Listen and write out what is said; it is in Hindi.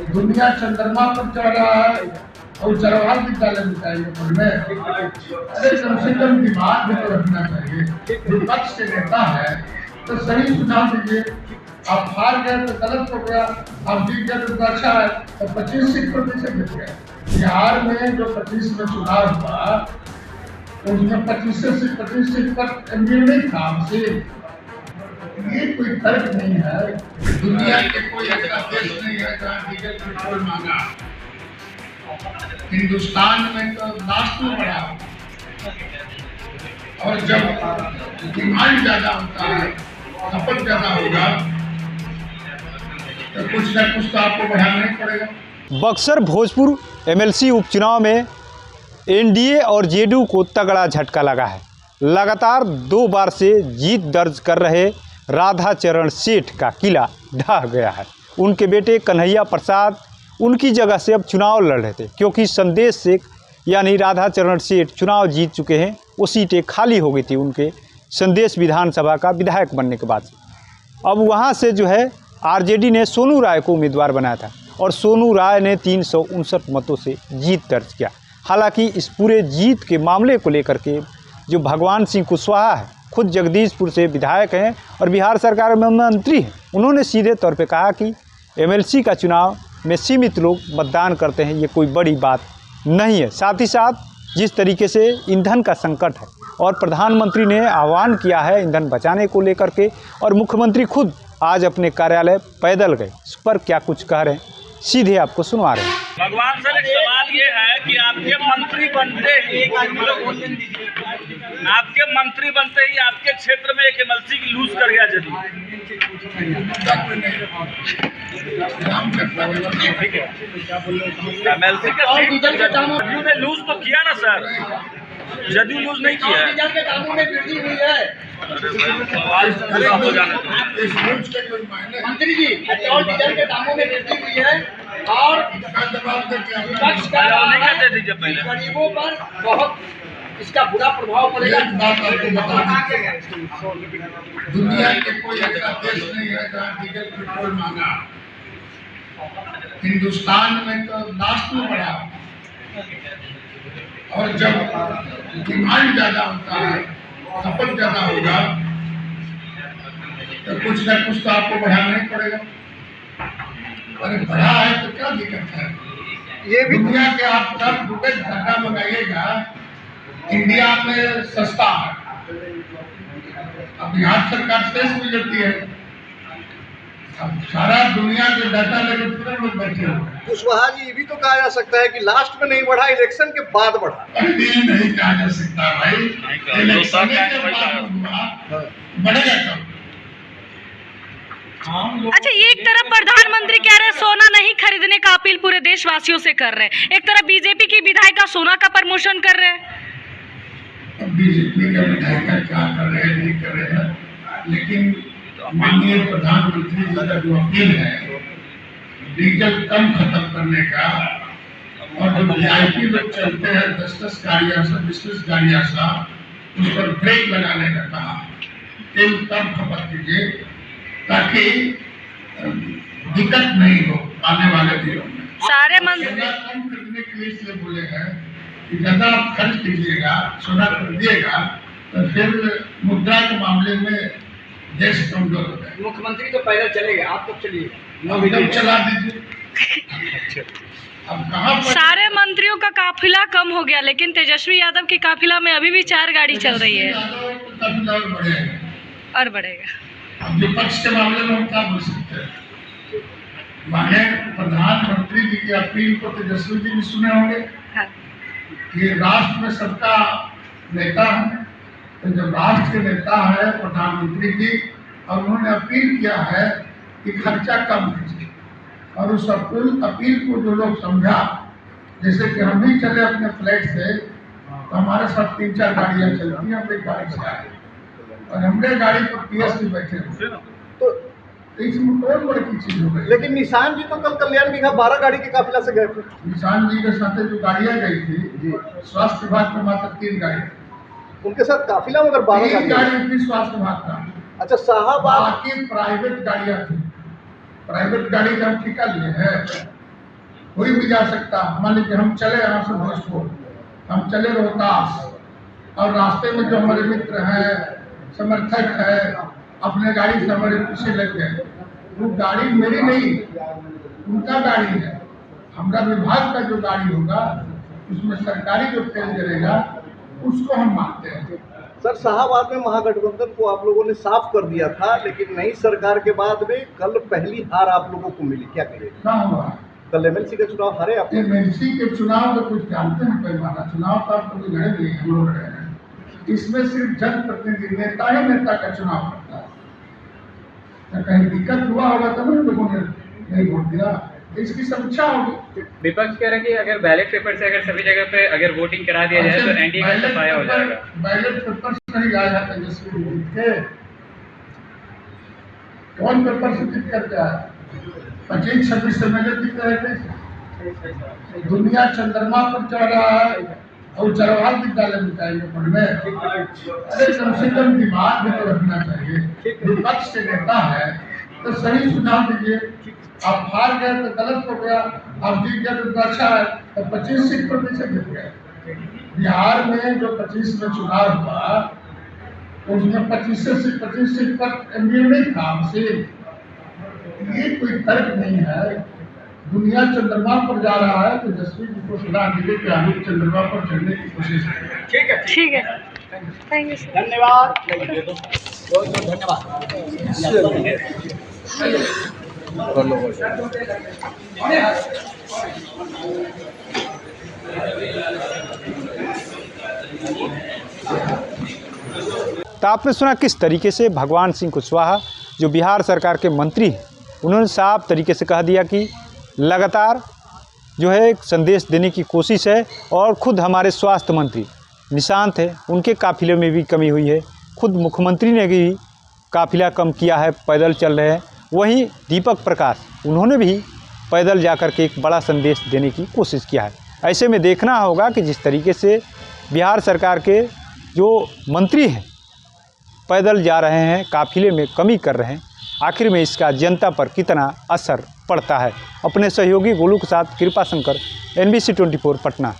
दुनिया चंद्रमा पर चल रहा है और जवाहर विद्यालय में चाहिए में। अरे कम से कम दिमाग भी तो रखना चाहिए। विपक्ष के नेता है तो सही सुझाव दीजिए। आप हार गए तो गलत हो गया, आप जीत गए तो अच्छा है। तो 25 सीट पर कैसे जीत गए? बिहार में जो 25 में चुनाव हुआ उसमें 25 सीट पर एमपी नहीं था। ये कोई तर्क नहीं है। दुनिया के कोई ऐसा देश नहीं है जहाँ डीजल पेट्रोल महंगा। हिंदुस्तान में तो लास्ट में बढ़ा, और जब डिमांड ज्यादा होता है, खपत ज्यादा होगा, तो कुछ न कुछ तो आपको बढ़ाना ही पड़ेगा। बक्सर भोजपुर एमएलसी उपचुनाव में एनडीए और जेडीयू को तगड़ा झटका लगा है। लगातार 2 बार से जीत दर्ज कर रहे राधाचरण सेठ का किला ढह गया है। उनके बेटे कन्हैया प्रसाद उनकी जगह से अब चुनाव लड़ रहे थे, क्योंकि संदेश शेख यानी राधाचरण सेठ चुनाव जीत चुके हैं। वो सीटें खाली हो गई थी उनके संदेश विधानसभा का विधायक बनने के बाद। अब वहाँ से जो है आरजेडी ने सोनू राय को उम्मीदवार बनाया था और सोनू राय ने 359 मतों से जीत दर्ज किया। हालांकि इस पूरे जीत के मामले को लेकर के जो भगवान सिंह कुशवाहा है, खुद जगदीशपुर से विधायक हैं और बिहार सरकार में मंत्री हैं, उन्होंने सीधे तौर पे कहा कि एमएलसी का चुनाव में सीमित लोग मतदान करते हैं, ये कोई बड़ी बात नहीं है। साथ ही साथ जिस तरीके से ईंधन का संकट है और प्रधानमंत्री ने आह्वान किया है ईंधन बचाने को लेकर के, और मुख्यमंत्री खुद आज अपने कार्यालय पैदल गए, इस पर क्या कुछ कह रहे हैं सीधे आपको सुनवा रहे हैं। भगवान सर, एक सवाल ये है कि आपके मंत्री बनते ही आपके क्षेत्र में एक एमएलसी की लूज कर गया जदयू। एमएलसी के जदयू ने लूज तो किया ना सर, जदयू लूज नहीं किया है। के दामों में वृद्धि हुई है मंत्री जी, पेट्रोल डीजल के दामों में वृद्धि हुई है और विपक्ष का गरीबों पर बहुत इसका बुरा प्रभाव पड़ेगा। दुनिया के कोई ऐसा देश नहीं है जहाँ डीजल पेट्रोल महंगा। हिंदुस्तान में तो लास्ट में बढ़ा, और जब डिमांड ज्यादा होता है, खपत ज्यादा होगा, तो कुछ न कुछ तो आपको बढ़ाना ही पड़ेगा। अरे बढ़ा है तो क्या दिक्कत है? ये भी दुनिया के आप सब रुपए धक्का मंगाइएगा, इंडिया में सस्ता है। अब बिहार सरकार शेष में लेती है, अब सारा दुनिया के डाटा लेकर पूरे लोग बैठे हो। कुशवाहा जी, ये भी तो कहा जा सकता है कि लास्ट में नहीं बढ़ा, इलेक्शन के बाद बढ़ा। ये नहीं कहा जा सकता भाई, इलेक्शन के बाद हुआ, बढ़ेगा कब? अच्छा, ये एक तरफ प्रधानमंत्री कह रहे हैं सोना नहीं खरीदने का अपील पूरे देशवासियों से कर रहे हैं, एक तरफ बीजेपी की विधायिका सोना का प्रमोशन कर रहे हैं। बीजेपी का विधायिका क्या कर रहे हैं नहीं कर रहे हैं, लेकिन माननीय प्रधानमंत्री जी का जो अपील है डीजल कम खत्म करने का, और जो वीआईपी लोग चलते हैं 10-10 गाड़ियां से 20-20 गाड़ियां सा, उस पर ब्रेक लगाने का कहा। तेल कम खपत कीजिए ताकि दिक्कत नहीं हो आने वाले दिनों में। सारे मंत्री कम खरीदने के लिए इसलिए बोले हैं कि ज्यादा आप खर्च कीजिएगा, सोना खरीदिएगा, तो फिर मुद्रा के मामले में देश कमजोर हो जाए। मुख्यमंत्री तो पैदल चले गए, आप कब चलिए? अब चला दीजिए। अब कहाँ पर सारे मंत्रियों का काफिला कम हो गया, लेकिन तेजस्वी यादव की काफिला में अभी भी 4 गाड़ी चल रही है और बढ़ेगा। अब विपक्ष के मामले में हम क्या बोल सकते हैं? माने प्रधानमंत्री जी की अपील को तेजस्वी जी भी सुने होंगे। हाँ। कि राष्ट्र में सबका नेता है, तो जब राष्ट्र के नेता है प्रधानमंत्री जी, और उन्होंने अपील किया है कि खर्चा कम कीजिए, और उस अपील को जो लोग समझा, जैसे कि हम भी चले अपने फ्लैट से, तो हमारे साथ 3-4 गाड़ियां चलती हैं, अपनी गाड़ी से आए और हमने गाड़ी पर पीएस भी बैठे हुए, तो इसमें कौन बड़ी की चीज हो गई? लेकिन निशान जी तो कल कल्याण बिघा 12 गाड़ी के काफिला से गए थे। निशान जी के साथ जो गाड़ियां गई थी, स्वास्थ्य विभाग में मात्र 3 गाड़ी, उनके साथ काफिला में अगर 12 गाड़ी थी स्वास्थ्य विभाग का। अच्छा, साहब बाकी प्राइवेट गाड़ियां थी, प्राइवेट गाड़ी का हम ठेका लिए हैं, कोई भी जा सकता। मान लीजिए हम चले यहाँ से भोजपुर, हम चले रोहतास, और रास्ते में जो हमारे मित्र हैं, समर्थक है, अपने गाड़ी से हमारे पीछे लग गए। वो गाड़ी मेरी नहीं, उनका गाड़ी है। हमारा विभाग का जो गाड़ी होगा उसमें सरकारी जो तेल गिरेगा उसको हम मानते हैं। सर शाहबाद में महागठबंधन को आप लोगों ने साफ कर दिया था, लेकिन नई सरकार के बाद में कल पहली हार आप लोगों को मिली, क्या कहिए? क्या हुआ? कल एमएलसी का चुनाव हारे आप। एमएलसी के चुनाव तो कुछ जानते हैं, पैमाना चुनाव तो आप कभी लड़े नहीं, हम लोग लड़े हैं। इसमें सिर्फ जनप्रतिनिधि नेता ही नेता का चुनाव करता है। तो कहीं दिक्कत हुआ होगा तब लोगों ने नहीं वोट दिया, इसकी समीक्षा होगी। विपक्ष कह रहा है कि अगर बैलेट पेपर से अगर सभी जगह पे अगर वोटिंग करा दिया जाए तो एनडीए का सफाया हो जाएगा। बैलेट पेपर से नहीं आया तेजस्वी जीत के, कौन पेपर से जीत करके आया? 25-26 एमएलए जीत रहे थे। दुनिया चंद्रमा पर चढ़ रहा है और जवाहर विद्यालय में जाएंगे पढ़ने। अरे कम से कम दिमाग में तो रखना चाहिए। विपक्ष के नेता है तो सही सुझाव दीजिए। आप हार गए तो गलत हो गया, आप जीत गए तो अच्छा है। तो 25 सीट पर पीछे जीत गए। बिहार में जो 25 में चुनाव हुआ उसमें 25 सीट पर एमडीए नहीं था। हमसे ये कोई तर्क नहीं है। दुनिया चंद्रमा पर जा रहा है तो तेजस्वी जी को सलाह मिले कि हम चंद्रमा पर चढ़ने की कोशिश करें। ठीक है, थैंक यू सर। धन्यवाद। तो आपने सुना किस तरीके से भगवान सिंह कुशवाहा जो बिहार सरकार के मंत्री हैं, उन्होंने साफ तरीके से कह दिया कि लगातार जो है एक संदेश देने की कोशिश है। और खुद हमारे स्वास्थ्य मंत्री निशांत है, उनके काफिले में भी कमी हुई है। खुद मुख्यमंत्री ने भी काफिला कम किया है, पैदल चल रहे हैं। वहीं दीपक प्रकाश, उन्होंने भी पैदल जाकर के एक बड़ा संदेश देने की कोशिश किया है। ऐसे में देखना होगा कि जिस तरीके से बिहार सरकार के जो मंत्री हैं पैदल जा रहे हैं, काफिले में कमी कर रहे हैं, आखिर में इसका जनता पर कितना असर पड़ता है। अपने सहयोगी गोलू के साथ कृपा शंकर, NBC 24 पटना।